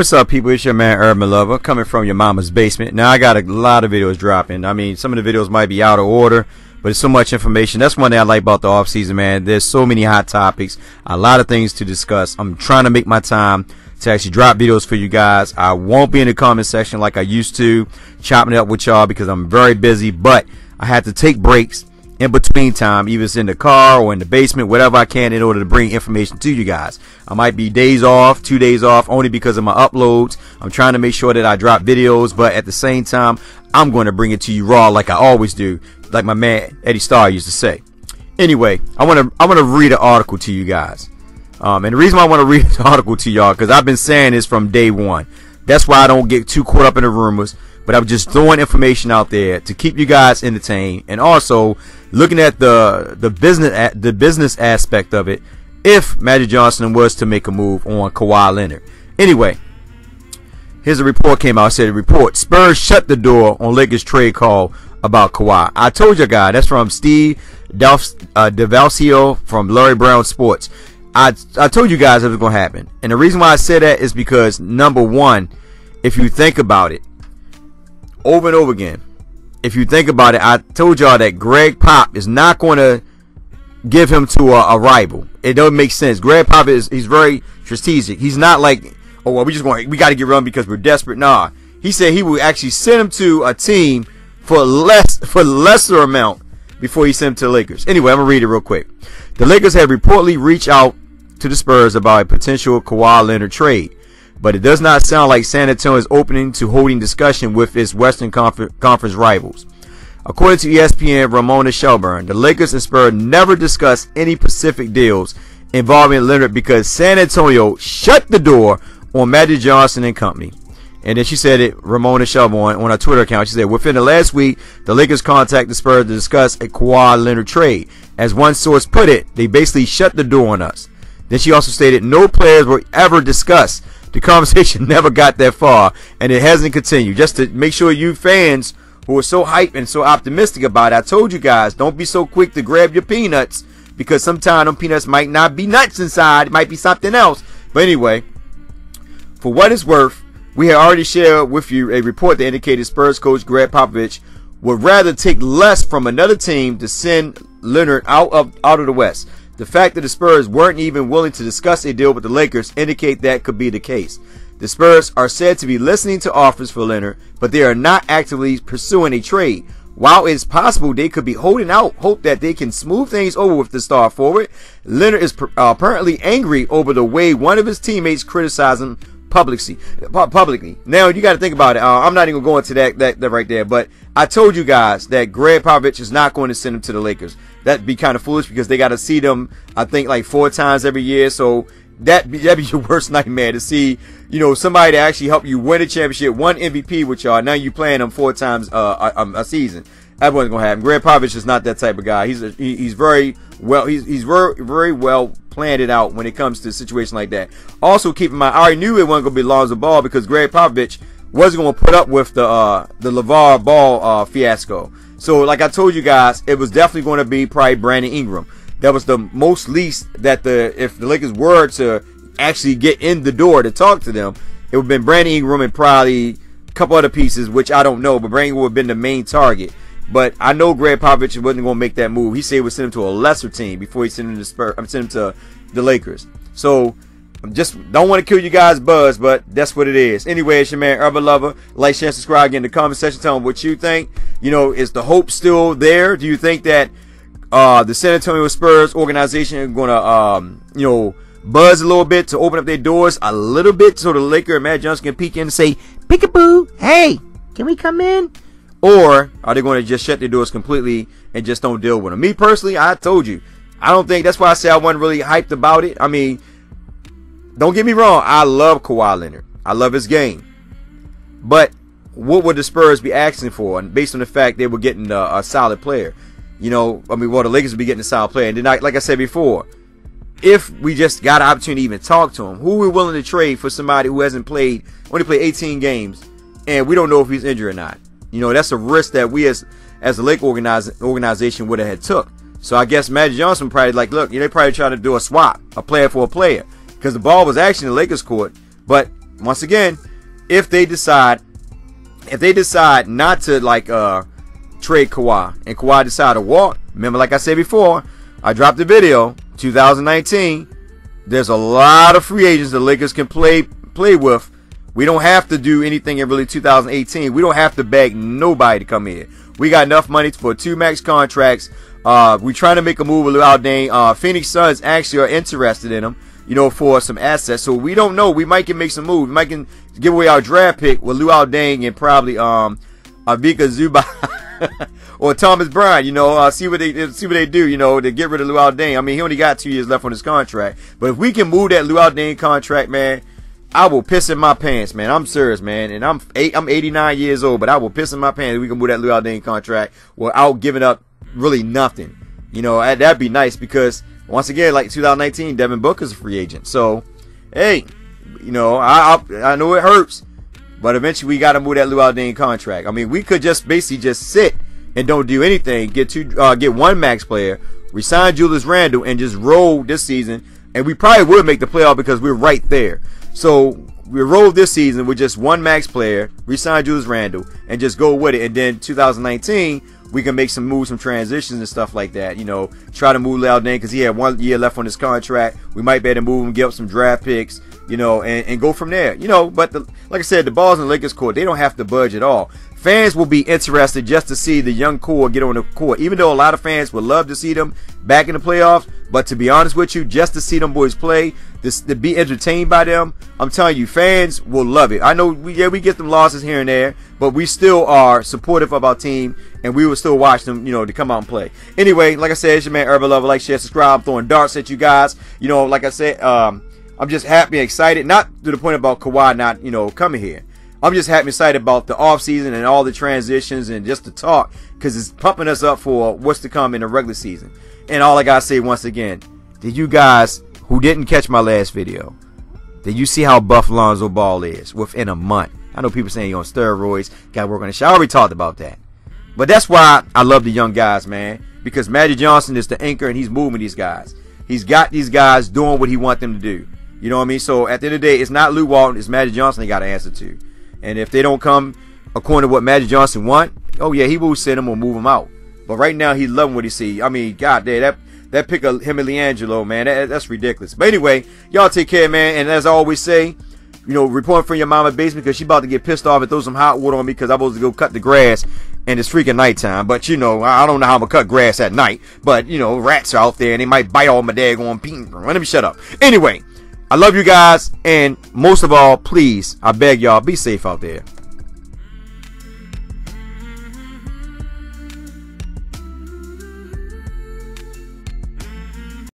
What's up, people? It's your man Urban Lover coming from your mama's basement. Now I got a lot of videos dropping. I mean, some of the videos might be out of order, but it's so much information. That's one thing I like about the off season, man. There's so many hot topics, a lot of things to discuss. I'm trying to make my time to actually drop videos for you guys. I won't be in the comment section like I used to, chopping it up with y'all because I'm very busy, but I had to take breaks in between time, either it's in the car or in the basement, whatever I can, in order to bring information to you guys. I might be days off, 2 days off, only because of my uploads. I'm trying to make sure that I drop videos, but at the same time, I'm going to bring it to you raw like I always do, like my man Eddie Starr used to say. Anyway, I want to read an article to you guys. And the reason why I want to read the article to y'all, because I've been saying this from day one. That's why I don't get too caught up in the rumors, but I'm just throwing information out there to keep you guys entertained, and also looking at the business aspect of it if Magic Johnson was to make a move on Kawhi Leonard. Anyway, here's a report came out. It said, report, Spurs shut the door on Lakers trade call about Kawhi. I told you guys, that's from Steve DeValcio from Larry Brown Sports. I told you guys it was going to happen. And the reason why I said that is because, number one, if you think about it, over and over again, if you think about it, I told y'all that Gregg Pop is not going to give him to a rival. It doesn't make sense. Gregg Pop he's very strategic. He's not like, oh well, we got to get run because we're desperate. Nah, he said he will actually send him to a team for lesser amount before he sent him to the Lakers. Anyway, I'm gonna read it real quick. The Lakers have reportedly reached out to the Spurs about a potential Kawhi Leonard trade, but it does not sound like San Antonio is opening to holding discussion with its Western Conference rivals. According to ESPN Ramona Shelburne, the Lakers and Spurs never discussed any specific deals involving Leonard because San Antonio shut the door on Magic Johnson and company. And then she said it, Ramona Shelburne, on her Twitter account. She said, within the last week, the Lakers contacted the Spurs to discuss a Kawhi Leonard trade. As one source put it, they basically shut the door on us. Then she also stated no players were ever discussed. The conversation never got that far, and it hasn't continued. Just to make sure you fans who are so hyped and so optimistic about it, I told you guys, don't be so quick to grab your peanuts, because sometimes them peanuts might not be nuts inside. It might be something else. But anyway, for what it's worth, we had already shared with you a report that indicated Spurs coach Gregg Popovich would rather take less from another team to send Leonard out of the West. The fact that the Spurs weren't even willing to discuss a deal with the Lakers indicate that could be the case. The Spurs are said to be listening to offers for Leonard, but they are not actively pursuing a trade. While it's possible they could be holding out hope that they can smooth things over with the star forward, Leonard is apparently angry over the way one of his teammates criticized him publicly. Now you got to think about it. I'm not even going to that right there, but I told you guys that Gregg Popovich is not going to send him to the Lakers. That'd be kind of foolish because they got to see them, I think, like 4 times every year. So that'd be your worst nightmare, to see, somebody to actually help you win a championship, one MVP with y'all. Now you playing them 4 times a season. That wasn't gonna happen. Gregg Popovich is not that type of guy. He's very well. He's very well planned it out when it comes to a situation like that. Also, keep in mind, I already knew it wasn't gonna be Lonzo Ball because Gregg Popovich wasn't gonna put up with the LeVar Ball fiasco. So, like I told you guys, it was definitely going to be probably Brandon Ingram. That was the most least that if the Lakers were to actually get in the door to talk to them, it would have been Brandon Ingram and probably a couple other pieces, which I don't know, but Brandon Ingram would have been the main target. But I know Gregg Popovich wasn't going to make that move. He said he would send him to a lesser team before he sent him to send him to the Lakers. So just don't want to kill you guys' buzz, but that's what it is. Anyway, it's your man Urban Lover. Like, share, subscribe. Get in the comment section. Tell them what you think. Is the hope still there? Do you think that the San Antonio Spurs organization is going to buzz a little bit to open up their doors a little bit so the Lakers and Magic Johnson can peek in and say, peekaboo, hey, can we come in? Or are they going to just shut their doors completely and just don't deal with them? Me personally, I told you, I don't think, that's why I say I wasn't really hyped about it. I mean, don't get me wrong, I love Kawhi Leonard. I love his game. But what would the Spurs be asking for? And based on the fact they were getting a solid player. The Lakers would be getting a solid player. And then, like I said before, if we just got an opportunity to even talk to him, who are we willing to trade for somebody who hasn't only played 18 games, and we don't know if he's injured or not? That's a risk that we as a Lake organization would have had took. So I guess Magic Johnson probably like, look, they probably trying to do a swap, a player for a player, because the ball was actually in the Lakers court, but once again, if they decide not to like trade Kawhi, and Kawhi decide to walk, remember, like I said before, I dropped the video, 2019, there's a lot of free agents the Lakers can play with. We don't have to do anything in really 2018. We don't have to beg nobody to come in. We got enough money for 2 max contracts. We're trying to make a move with Luol Deng. Phoenix Suns actually are interested in him, you know, for some assets. So we don't know. We might can make some moves. We might can give away our draft pick with Luol Deng and probably Avika Zubac or Thomas Bryant. You know, see what they do. You know, to get rid of Luol Deng. I mean, he only got 2 years left on his contract. But if we can move that Luol Deng contract, man, I will piss in my pants, man. I'm serious, man. And I'm 89 years old, but I will piss in my pants if we can move that Luol Deng contract without giving up really nothing. You know, that'd be nice because, once again, like 2019, Devin Booker's a free agent. So, hey, you know, I know it hurts, but eventually we got to move that Luol Deng contract. I mean, we could just basically just sit and don't do anything, get 1 max player, resign Julius Randle, and just roll this season. And we probably would make the playoff because we're right there. So we roll this season with just 1 max player, resign Julius Randle, and just go with it. And then 2019, we can make some moves, some transitions and stuff like that. You know, try to move Luol Deng because he had 1 year left on his contract. We might be able to move him, give up some draft picks, you know, and go from there. You know, but like I said, the ball's in the Lakers court. They don't have to budge at all. Fans will be interested just to see the young core get on the court, even though a lot of fans would love to see them back in the playoffs. But to be honest with you, just to see them boys play, to be entertained by them, I'm telling you, fans will love it. I know we get them losses here and there, but we still are supportive of our team, and we will still watch them, you know, to come out and play. Anyway, like I said, it's your man Urban Lover. Like, share, subscribe. I'm throwing darts at you guys. You know, like I said, I'm just happy and excited, not to the point about Kawhi not, you know, coming here. I'm just happy and excited about the offseason and all the transitions and just the talk, because it's pumping us up for what's to come in the regular season. And all I gotta say once again, did you guys who didn't catch my last video, did you see how buff Lonzo Ball is within a month? I know people saying he's on steroids, gotta work on the shot. I already talked about that. But that's why I love the young guys, man, because Magic Johnson is the anchor and he's moving these guys. He's got these guys doing what he wants them to do. You know what I mean? So at the end of the day, it's not Lou Walton, it's Magic Johnson they got to answer to. And if they don't come according to what Magic Johnson want, oh yeah, he will send them or move them out. But right now, he's loving what he see. I mean, God damn, that pick of him and LiAngelo, man, that's ridiculous. But anyway, y'all take care, man. And as I always say, you know, reporting from your mama's basement because she about to get pissed off and throw some hot water on me because I'm supposed to go cut the grass and it's freaking nighttime. But, you know, I don't know how I'm going to cut grass at night. But, you know, rats are out there and they might bite all my daggone peanut. Let me shut up. Anyway, I love you guys. And most of all, please, I beg y'all, be safe out there.